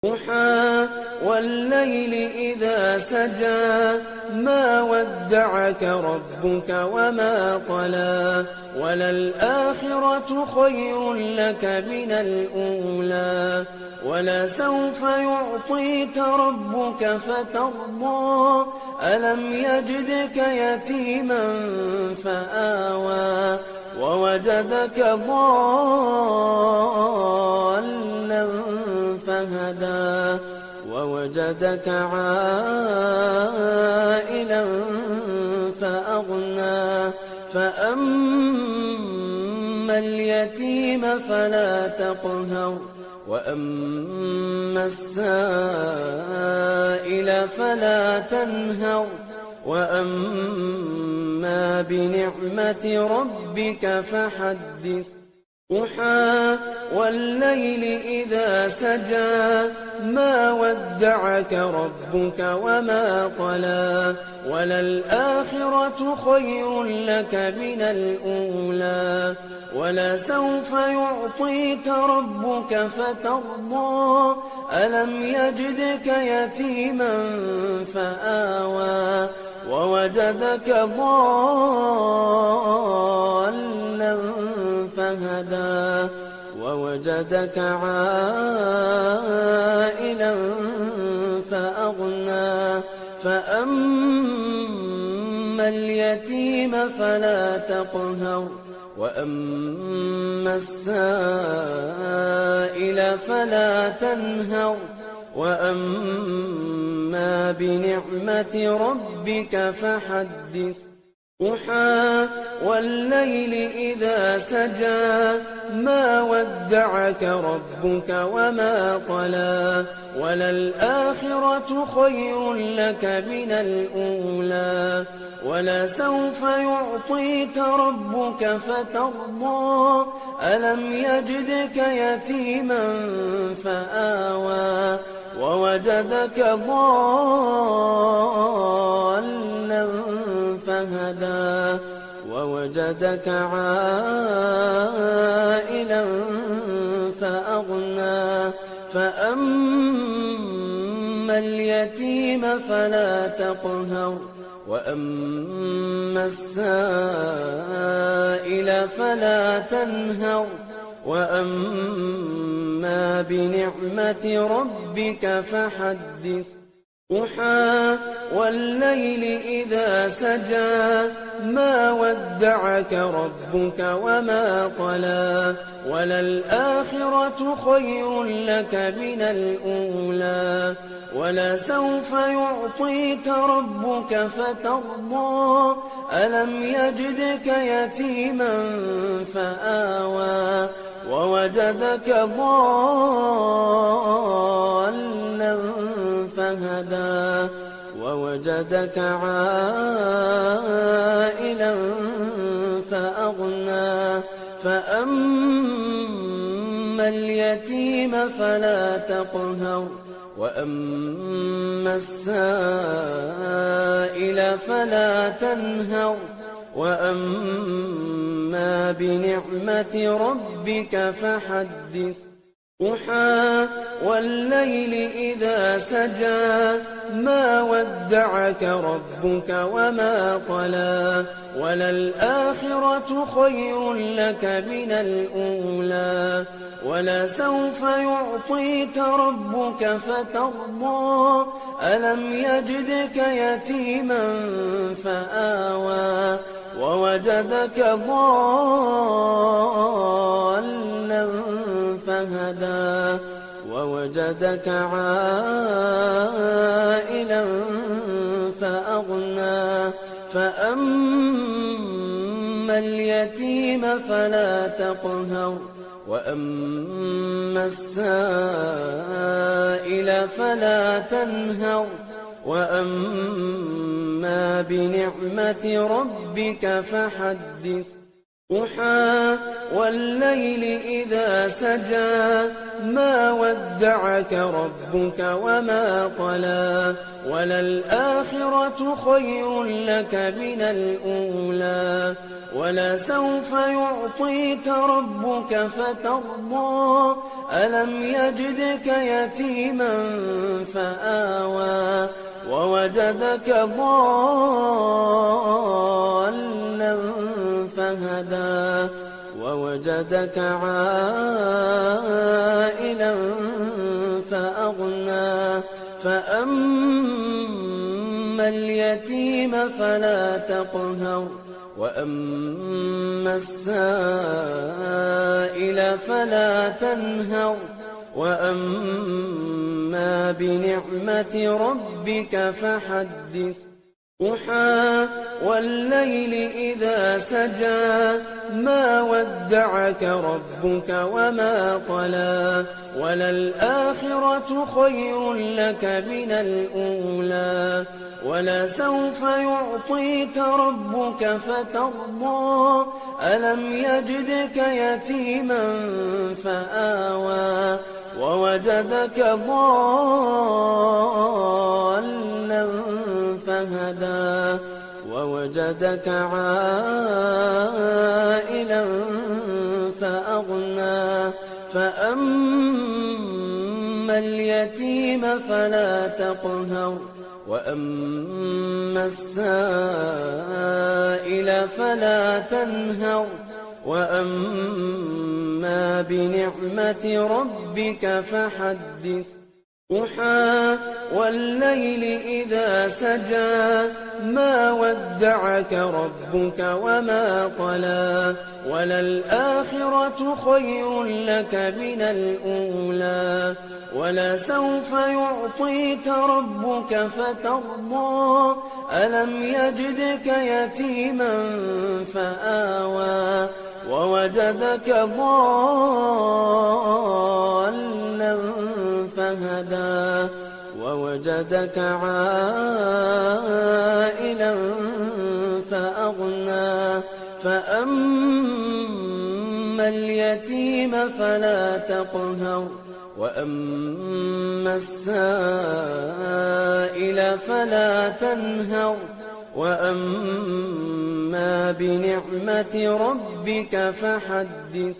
ضحى والليل إذا سجى ما ودعك ربك وما قلى وللآخرة خير لك من الأولى ولسوف يعطيك ربك فترضى ألم يجدك يتيما فآوى ووجدك ضالا فهدى ووجدك عائلا فأغنى فأما اليتيم فلا تقهر وأما السائل فلا تنهر وأما بنعمة ربك فحدث ضحى والليل إذا سجى ما ودعك ربك وما قلى وللآخرة خير لك من الأولى ولسوف يعطيك ربك فترضى ألم يجدك يتيما فآوى ووجدك ضالا فهدى ووجدك عائلا فأغنى فأما اليتيم فلا تقهر وأما السائل فلا تنهر وأما بنعمة ربك فحدث ضحى والليل إذا سجى ما ودعك ربك وما قلى وللآخرة خير لك من الأولى ولسوف يعطيك ربك فترضى ألم يجدك يتيما فآوى ووجدك ضالا فهدى ووجدك عائلا فأغنى فأما اليتيم فلا تقهر وأما السائل فلا تنهر وأما بنعمة ربك فحدث ضحى والليل إذا سجى ما ودعك ربك وما قلى وللآخرة خير لك من الأولى ولسوف يعطيك ربك فترضى ألم يجدك يتيما فآوى ووجدك ضالا فهدى ووجدك عائلا فأغنى فأما اليتيم فلا تقهر وأما السائل فلا تنهر وأما بنعمة ربك فحدث ضحى والليل إذا سجى ما ودعك ربك وما قلى وللآخرة خير لك من الأولى ولسوف يعطيك ربك فترضى ألم يجدك يتيما فآوى ووجدك ضالا فهدى ووجدك عائلا فأغنى فأما اليتيم فلا تقهر وأما السائل فلا تنهر وأما بنعمة ربك فحدث ضحى والليل إذا سجى ما ودعك ربك وما قلى وللآخرة خير لك من الأولى ولسوف يعطيك ربك فترضى ألم يجدك يتيما فآوى ووجدك ضالا فهدى ووجدك عائلا فأغنى فأما اليتيم فلا تقهر وأما السائل فلا تنهر وأما بنعمة ربك فحدث ضحى والليل إذا سجى ما ودعك ربك وما قلى وللآخرة خير لك من الأولى ولسوف يعطيك ربك فترضى ألم يجدك يتيما فآوى ووجدك ضالا فهدى ووجدك عائلا فأغنى فأما اليتيم فلا تقهر وأما السائل فلا تنهر وأما بنعمة ربك فحدث ضحى والليل إذا سجى ما ودعك ربك وما قلى وللآخرة خير لك من الأولى ولسوف يعطيك ربك فترضى ألم يجدك يتيما فآوى ووجدك ضالا فهدى ووجدك عائلا فأغنى فأما اليتيم فلا تقهر وأما السائل فلا تنهر وأما بنعمة ربك فحدث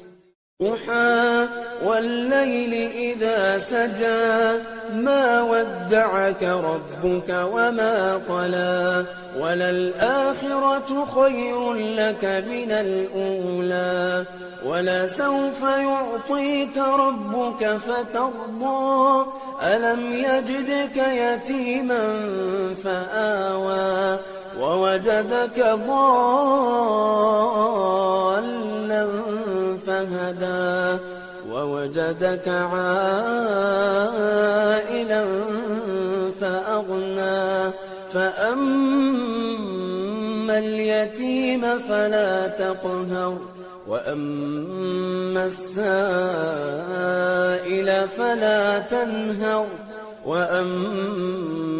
ضحى والليل إذا سجى ما ودعك ربك وما قلى وللآخرة خير لك من الأولى ولسوف يعطيك ربك فترضى ألم يجدك يتيما فآوى ووجدك ضالا فهدى ووجدك عائلا فأغنى فأما اليتيم فلا تقهر وأما السائل فلا تنهر وأما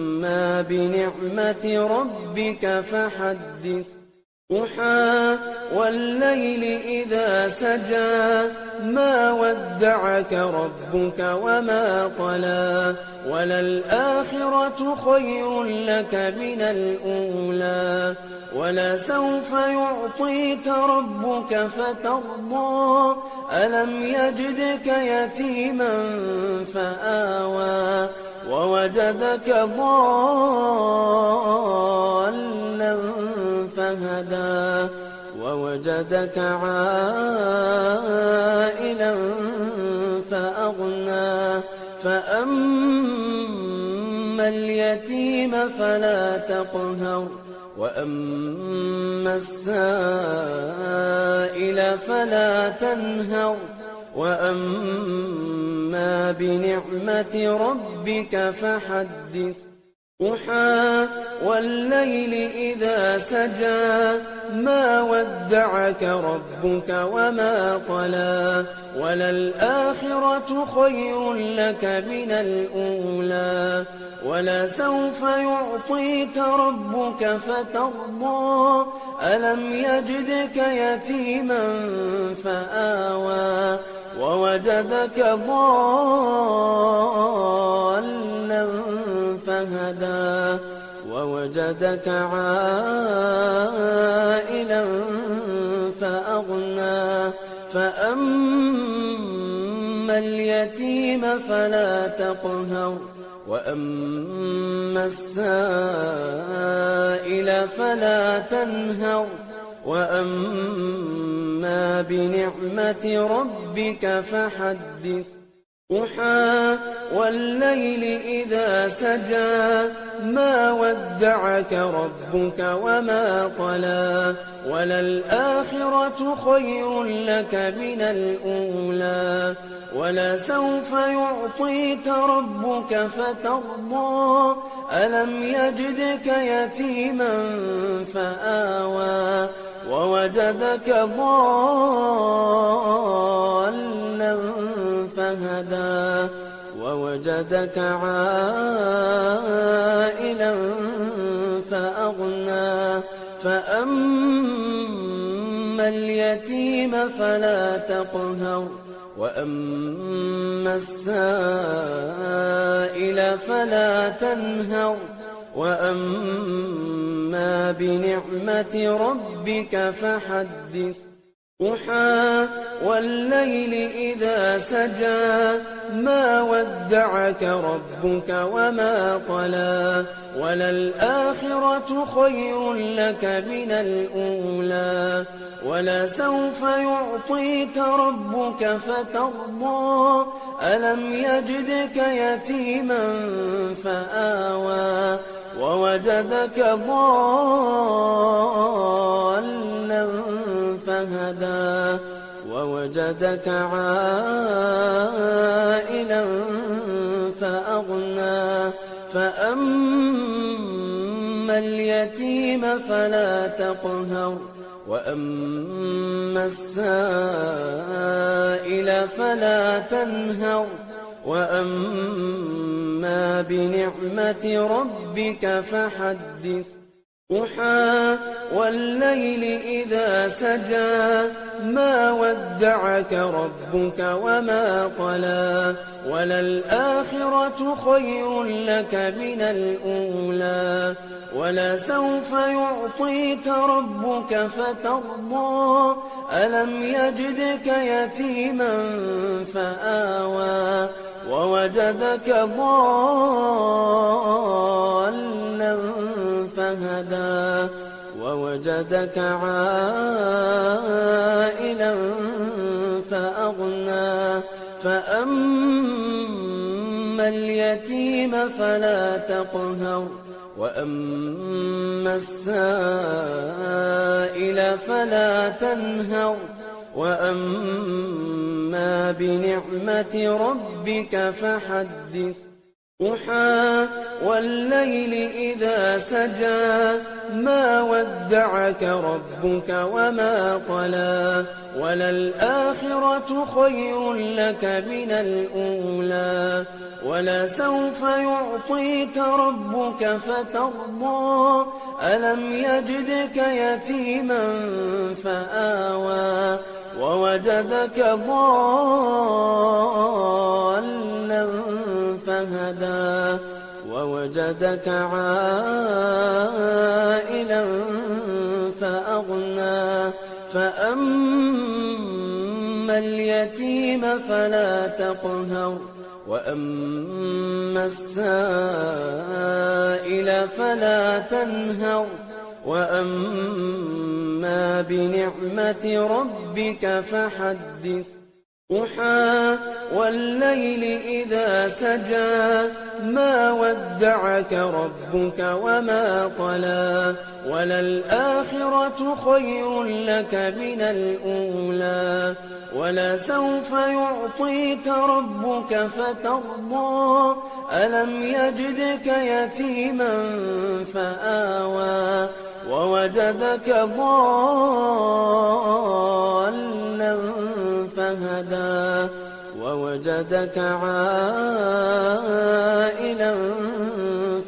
بنعمة ربك فحدث ضحى والليل إذا سجى ما ودعك ربك وما قلى وللآخرة خير لك من الأولى ولسوف يعطيك ربك فترضى ألم يجدك يتيما فآوى ووجدك ضالا فهدى ووجدك عائلا فأغنى فأما اليتيم فلا تقهر وأما السائل فلا تنهر وأما بنعمة ربك فحدث ضحى والليل إذا سجى ما ودعك ربك وما قلى وللآخرة خير لك من الأولى ولسوف يعطيك ربك فترضى ألم يجدك يتيما فآوى ووجدك ضالا فهدى ووجدك عائلا فأغنى فأما اليتيم فلا تقهر وأما السائل فلا تنهر وأما بنعمة ربك فحدث ضحى والليل إذا سجى ما ودعك ربك وما قلى وللآخرة خير لك من الأولى ولسوف يعطيك ربك فترضى ألم يجدك يتيما فآوى ووجدك ضالا فهدى ووجدك عائلا فأغنى فأما اليتيم فلا تقهر وأما السائل فلا تنهر وأما بنعمة ربك فحدث ضحى والليل إذا سجى ما ودعك ربك وما قلى وللآخرة خير لك من الأولى ولسوف يعطيك ربك فترضى ألم يجدك يتيما فآوى ووجدك ضالا فهدى ووجدك عائلا فأغنى فأما اليتيم فلا تقهر وأما السائل فلا تنهر وأما بنعمة ربك فحدث ضحى والليل إذا سجى ما ودعك ربك وما قلى وللآخرة خير لك من الأولى ولسوف يعطيك ربك فترضى ألم يجدك يتيما فآوى ووجدك ضالا فهدى ووجدك عائلا فأغنى فأما اليتيم فلا تقهر وأما السائل فلا تنهر وأما بنعمة ربك فحدث ضحى والليل إذا سجى ما ودعك ربك وما قلى وللآخرة خير لك من الأولى ولسوف يعطيك ربك فترضى ألم يجدك يتيما فآوى ووجدك ضالا فهدى ووجدك عائلا فأغنى فأما اليتيم فلا تقهر وأما السائل فلا تنهر وأما بنعمة ربك فحدث ضحى والليل إذا سجى ما ودعك ربك وما قلى وللآخرة خير لك من الأولى ولسوف يعطيك ربك فترضى ألم يجدك يتيما فآوى ووجدك ضالا فهدى ووجدك عائلا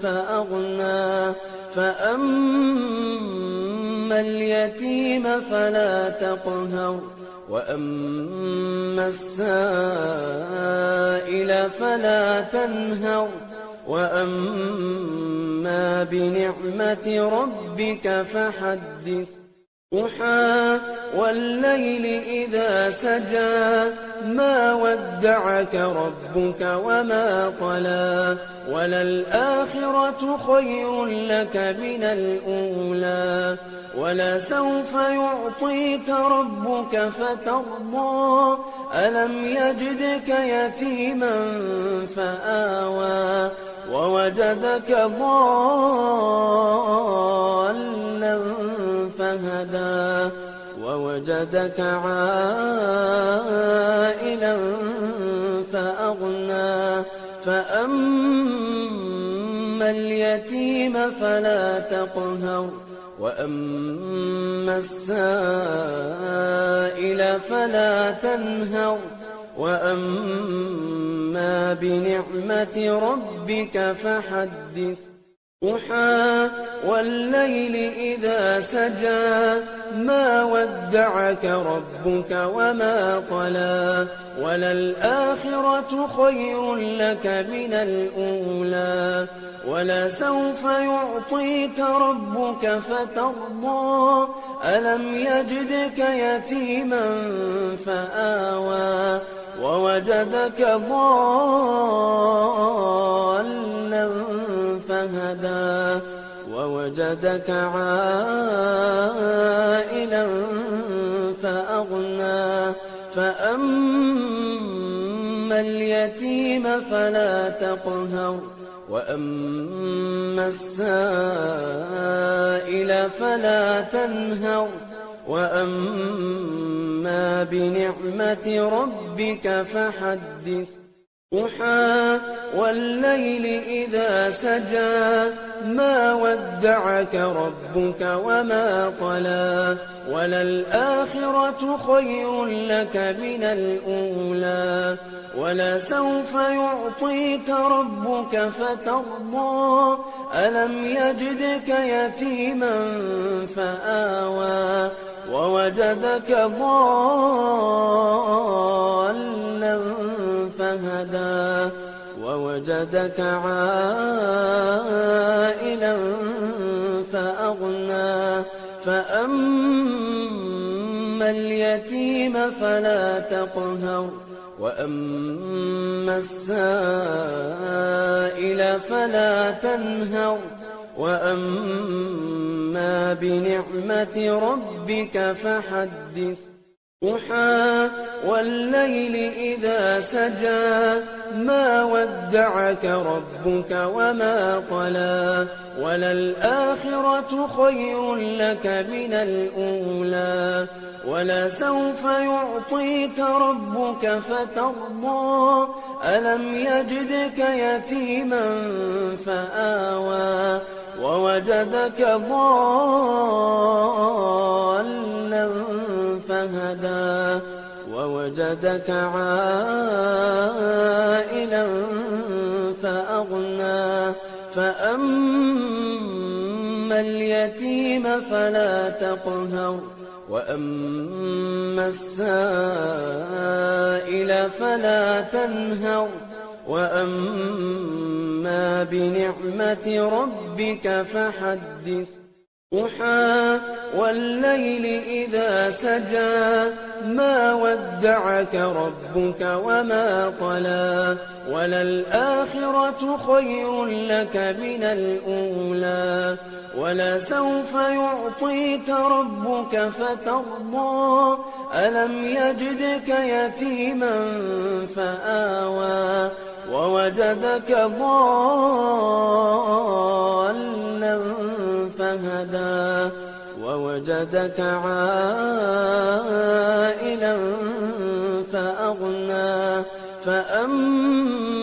فأغنى فأما اليتيم فلا تقهر وأما السائل فلا تنهر وأما بنعمة ربك فحدث ضحى والليل إذا سجى ما ودعك ربك وما قلى وللآخرة خير لك من الأولى ولسوف يعطيك ربك فترضى ألم يجدك يتيما فآوى ووجدك ضالا فهدى ووجدك عائلا فأغنى فأما اليتيم فلا تقهر وأما السائل فلا تنهر وأما بنعمة ربك فحدث ضحى والليل إذا سجى ما ودعك ربك وما قلى وللآخرة خير لك من الأولى ولسوف يعطيك ربك فترضى ألم يجدك يتيما فآوى ووجدك ضالا فهدى ووجدك عائلا فأغنى فأما اليتيم فلا تقهر وأما السائل فلا تنهر وأما بنعمة ربك فحدث ضحى والليل إذا سجى ما ودعك ربك وما قلى وللآخرة خير لك من الأولى ولسوف يعطيك ربك فترضى ألم يجدك يتيما فآوى ووجدك ضالا فهدى ووجدك عائلا فأغنى فأما اليتيم فلا تقهر وأما السائل فلا تنهر وأما بنعمة ربك فحدث ضحى والليل إذا سجى ما ودعك ربك وما قلى وللآخرة خير لك من الأولى ولسوف يعطيك ربك فترضى ألم يجدك يتيما فآوى ووجدك ضالا فهدى ووجدك عائلا فأغنى فأما اليتيم فلا تقهر وأما السائل فلا تنهر وأما بنعمة ربك فحدث ضحى والليل إذا سجى ما ودعك ربك وما قلى وللآخرة خير لك من الأولى ولسوف يعطيك ربك فترضى ألم يجدك يتيما فآوى ووجدك ضالا فهدى ووجدك عائلا فأغنى فأما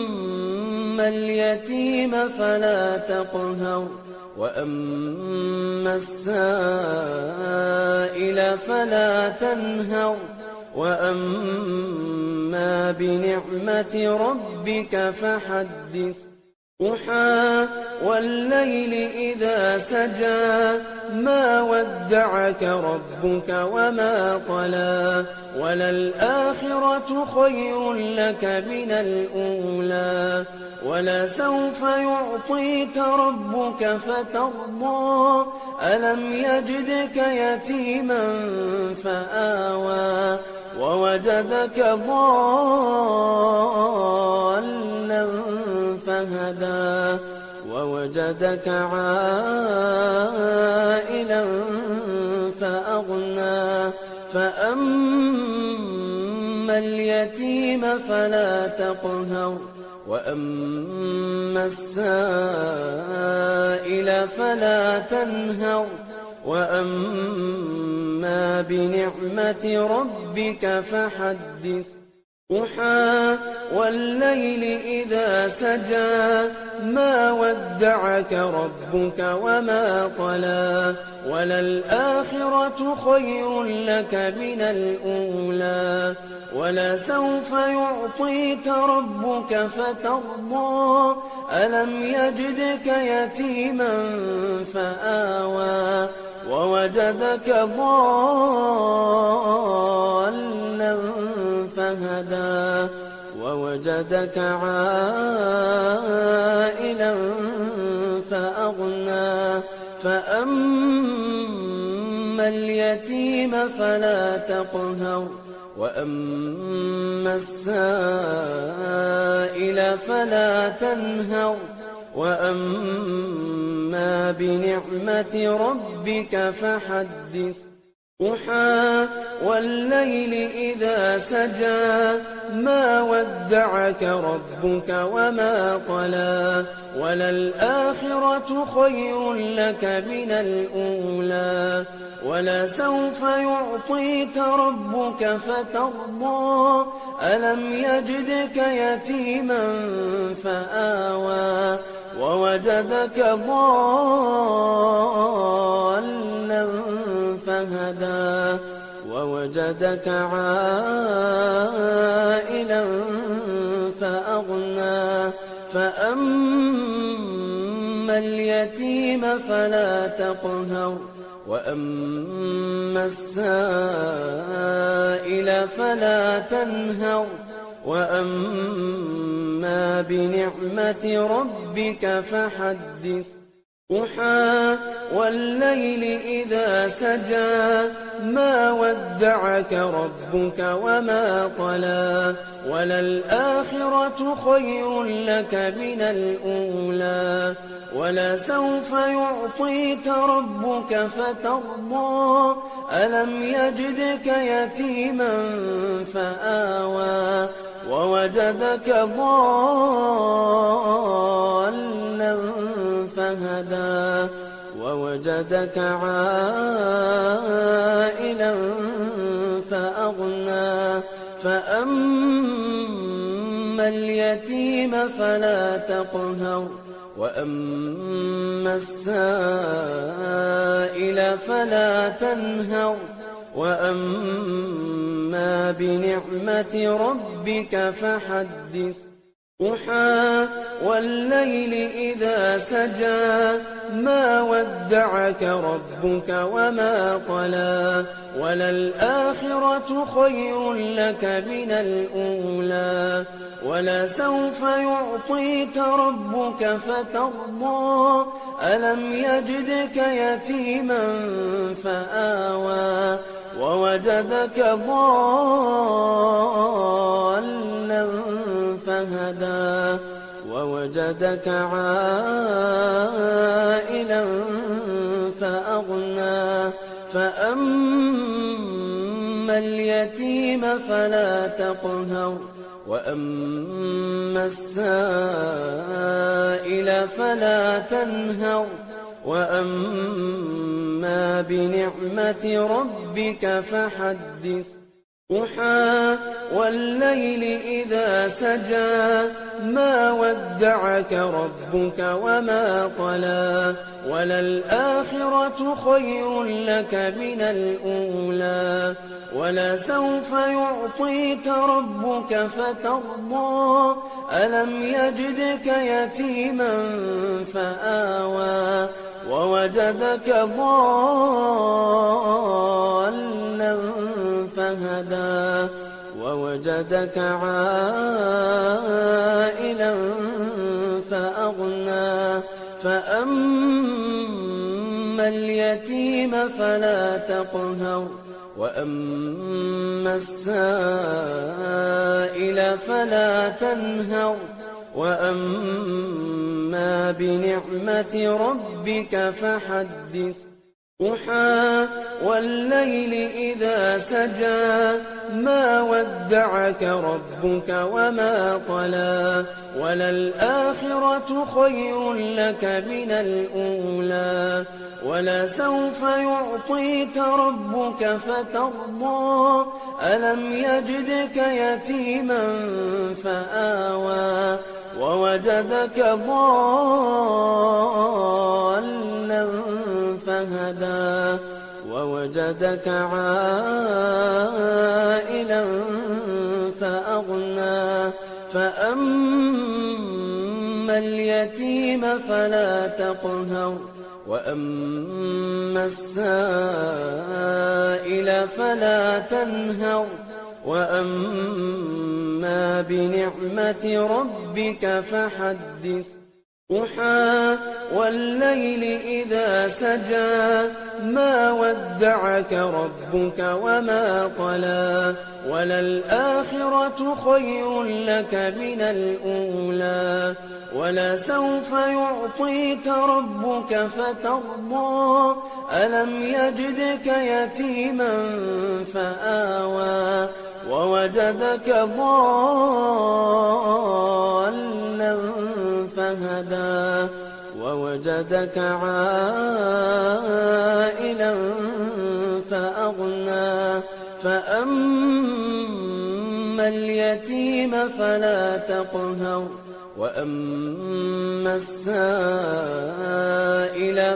اليتيم فلا تقهر وأما السائل فلا تنهر وأما بنعمة ربك فحدث ضحى والليل إذا سجى ما ودعك ربك وما قلى وللآخرة خير لك من الأولى ولسوف يعطيك ربك فترضى ألم يجدك يتيما فآوى ووجدك ضالا فهدى ووجدك عائلا فأغنى فأما اليتيم فلا تقهر وأما السائل فلا تنهر وأما بنعمة ربك فحدث ضحى والليل إذا سجى ما ودعك ربك وما قلى وللآخرة خير لك من الأولى ولسوف يعطيك ربك فترضى ألم يجدك يتيما فآوى ووجدك ضالا فهدى ووجدك عائلا فأغنى فأما اليتيم فلا تقهر وأما السائل فلا تنهر وأما بنعمة ربك فحدث ضحى والليل إذا سجى ما ودعك ربك وما قلى وللآخرة خير لك من الأولى ولسوف يعطيك ربك فترضى ألم يجدك يتيما فآوى ووجدك ضالا فهدى ووجدك عائلا فأغنى فأما اليتيم فلا تقهر وأما السائل فلا تنهر وأما بنعمة ربك فحدث ضحى والليل إذا سجى ما ودعك ربك وما قلى وللآخرة خير لك من الأولى ولسوف يعطيك ربك فترضى ألم يجدك يتيما فآوى ووجدك ضالا فهدى ووجدك عائلا فأغنى فأما اليتيم فلا تقهر وأما السائل فلا تنهر وأما بنعمة ربك فحدث ضحى والليل إذا سجى ما ودعك ربك وما قلى وللآخرة خير لك من الأولى ولسوف يعطيك ربك فترضى ألم يجدك يتيما فآوى ووجدك ضالا فهدى ووجدك عائلا فأغنى فأما اليتيم فلا تقهر وأما السائل فلا تنهر وأما بنعمة ربك فحدث ضحى والليل إذا سجى ما ودعك ربك وما قلى وللآخرة خير لك من الأولى ولسوف يعطيك ربك فترضى ألم يجدك يتيما فآوى ووجدك ضالا فهدى ووجدك عائلا فأغنى فأما اليتيم فلا تقهر وأما السائل فلا تنهر وأما بنعمة ربك فحدث ضحى والليل إذا سجى ما ودعك ربك وما قلى وللآخرة خير لك من الأولى ولسوف يعطيك ربك فترضى ألم يجدك يتيما فآوى ووجدك ضالا فهدى ووجدك عائلا فأغنى فأما اليتيم فلا تقهر وأما السائل فلا تنهر وأما بنعمة ربك فحدث ضحى والليل إذا سجى ما ودعك ربك وما قلى وللآخرة خير لك من الأولى ولسوف يعطيك ربك فترضى ألم يجدك يتيما فآوى ووجدك ضالا فهدى ووجدك عائلا فأغنى فأما اليتيم فلا تقهر وأما السائل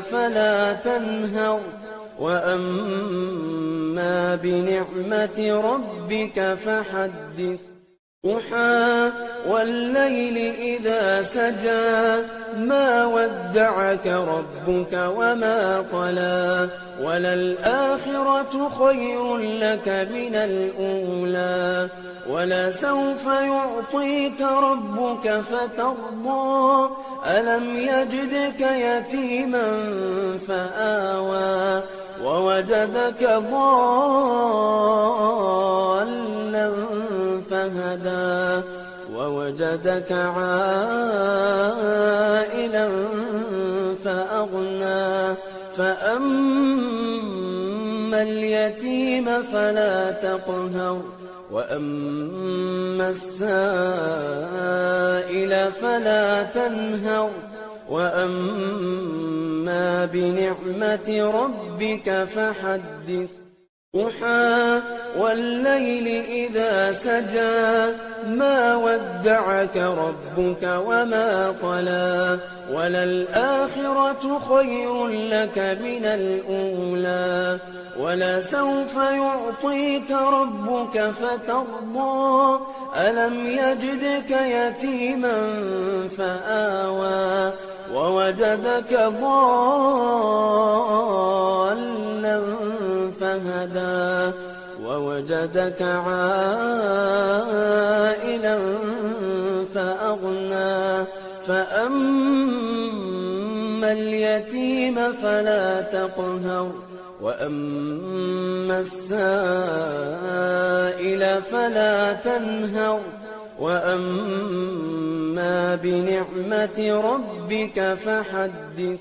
فلا تنهر وأما بنعمة ربك فحدث ضحى والليل إذا سجى ما ودعك ربك وما قلى وللآخرة خير لك من الأولى ولسوف يعطيك ربك فترضى ألم يجدك يتيما فآوى ووجدك ضالا فهدى ووجدك عائلا فأغنى فأما اليتيم فلا تقهر وأما السائل فلا تنهر وأما بنعمة ربك فحدث ضحى والليل إذا سجى ما ودعك ربك وما قلى وللآخرة خير لك من الأولى ولسوف يعطيك ربك فترضى ألم يجدك يتيما فآوى ووجدك ضالا فهدى ووجدك عائلا فأغنى فأما اليتيم فلا تقهر وأما السائل فلا تنهر وأما بنعمة ربك فحدث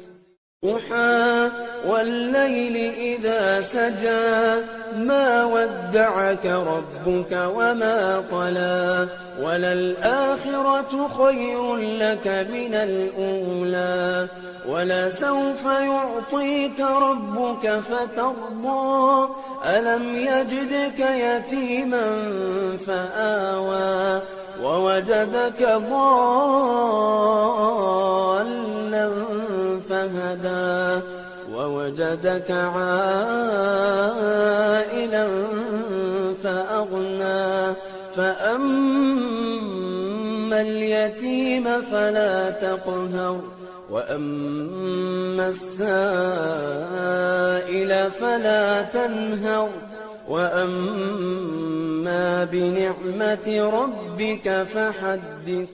ضحى والليل إذا سجى ما ودعك ربك وما قلى وللآخرة خير لك من الأولى ولسوف يعطيك ربك فترضى ألم يجدك يتيما فآوى ووجدك ضالا فهدى ووجدك عائلا فأغنى فأما اليتيم فلا تقهر وأما السائل فلا تنهر وأما بنعمة ربك فحدث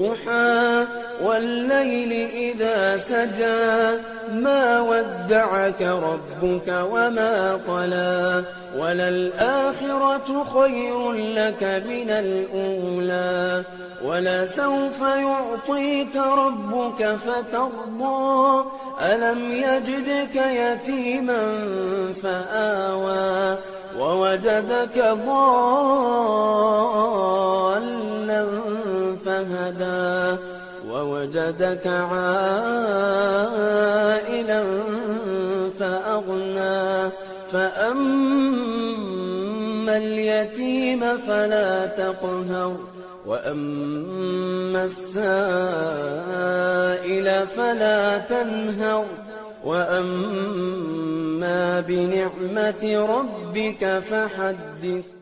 ضحى والليل إذا سجى ما ودعك ربك وما قلى وللآخرة خير لك من الأولى ولسوف يعطيك ربك فترضى ألم يجدك يتيما فآوى ووجدك ضالا فهدى ووجدك عائلا فأغنى فأما اليتيم فلا تقهر وأما السائل فلا تنهر وأما بنعمة ربك فحدث